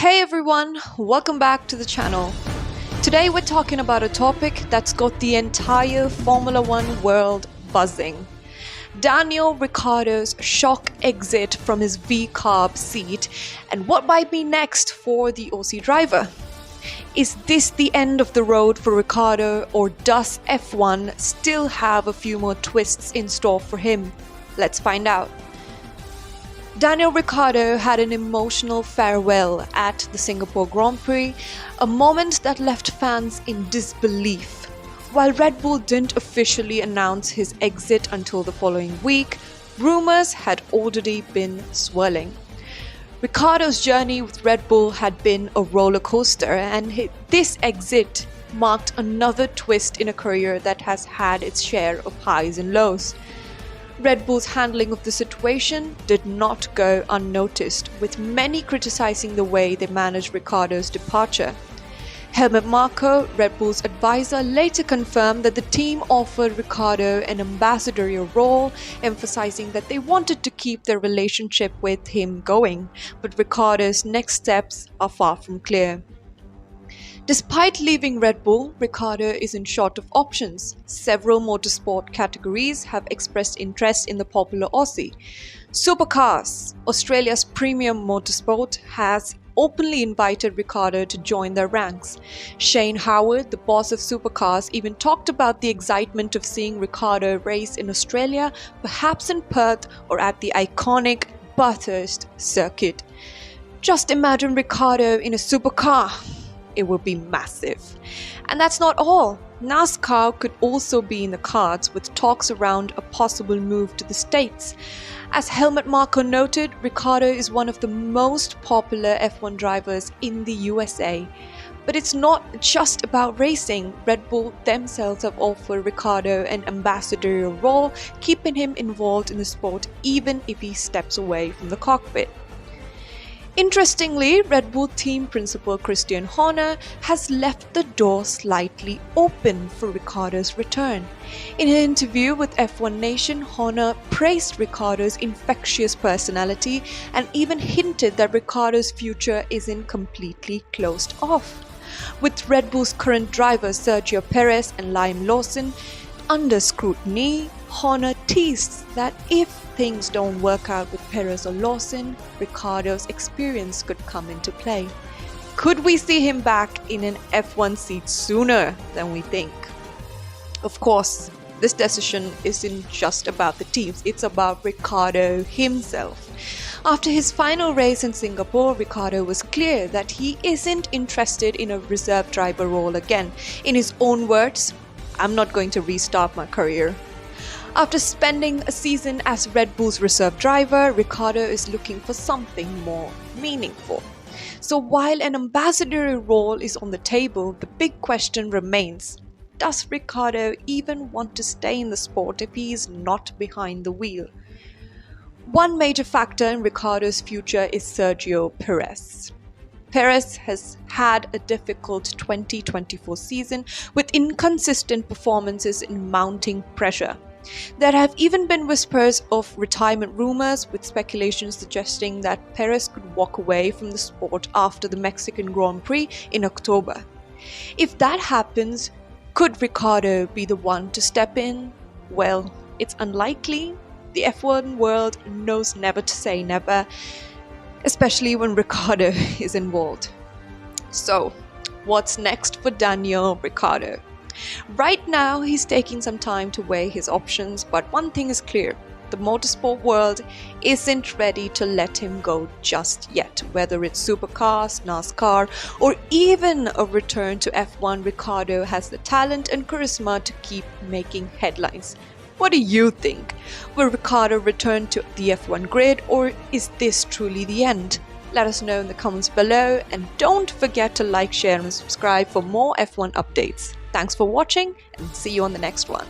Hey everyone, welcome back to the channel. Today we're talking about a topic that's got the entire Formula One world buzzing. Daniel Ricciardo's shock exit from his V-carb seat and what might be next for the Aussie driver. Is this the end of the road for Ricciardo, or does F1 still have a few more twists in store for him? Let's find out. Daniel Ricciardo had an emotional farewell at the Singapore Grand Prix, a moment that left fans in disbelief. While Red Bull didn't officially announce his exit until the following week, rumors had already been swirling. Ricciardo's journey with Red Bull had been a roller coaster, and this exit marked another twist in a career that has had its share of highs and lows. Red Bull's handling of the situation did not go unnoticed, with many criticizing the way they managed Ricciardo's departure. Helmut Marko, Red Bull's advisor, later confirmed that the team offered Ricciardo an ambassadorial role, emphasizing that they wanted to keep their relationship with him going, but Ricciardo's next steps are far from clear. Despite leaving Red Bull, Ricciardo isn't short of options. Several motorsport categories have expressed interest in the popular Aussie. Supercars, Australia's premium motorsport, has openly invited Ricciardo to join their ranks. Shane Howard, the boss of Supercars, even talked about the excitement of seeing Ricciardo race in Australia, perhaps in Perth or at the iconic Bathurst circuit. Just imagine Ricciardo in a supercar. It would be massive. And that's not all. NASCAR could also be in the cards, with talks around a possible move to the States. As Helmut Marko noted, Ricciardo is one of the most popular F1 drivers in the USA. But it's not just about racing. Red Bull themselves have offered Ricciardo an ambassadorial role, keeping him involved in the sport even if he steps away from the cockpit. Interestingly, Red Bull team principal Christian Horner has left the door slightly open for Ricciardo's return. In an interview with F1 Nation, Horner praised Ricciardo's infectious personality and even hinted that Ricciardo's future isn't completely closed off. With Red Bull's current drivers Sergio Perez and Liam Lawson under scrutiny, Horner teased that if things don't work out with Perez or Lawson, Ricciardo's experience could come into play. Could we see him back in an F1 seat sooner than we think? Of course, this decision isn't just about the teams, it's about Ricciardo himself. After his final race in Singapore, Ricciardo was clear that he isn't interested in a reserve driver role again. In his own words, "I'm not going to restart my career." After spending a season as Red Bull's reserve driver, Ricciardo is looking for something more meaningful. So while an ambassadorial role is on the table, the big question remains: does Ricciardo even want to stay in the sport if he is not behind the wheel? One major factor in Ricciardo's future is Sergio Perez. Perez has had a difficult 2024 season with inconsistent performances and mounting pressure. There have even been whispers of retirement rumors, with speculation suggesting that Perez could walk away from the sport after the Mexican Grand Prix in October. If that happens, could Ricciardo be the one to step in? Well, it's unlikely. The F1 world knows never to say never, especially when Ricciardo is involved. So, what's next for Daniel Ricciardo? Right now, he's taking some time to weigh his options, but one thing is clear: the motorsport world isn't ready to let him go just yet. Whether it's supercars, NASCAR, or even a return to F1, Ricciardo has the talent and charisma to keep making headlines. What do you think? Will Ricciardo return to the F1 grid, or is this truly the end? Let us know in the comments below, and don't forget to like, share and subscribe for more F1 updates. Thanks for watching, and see you on the next one.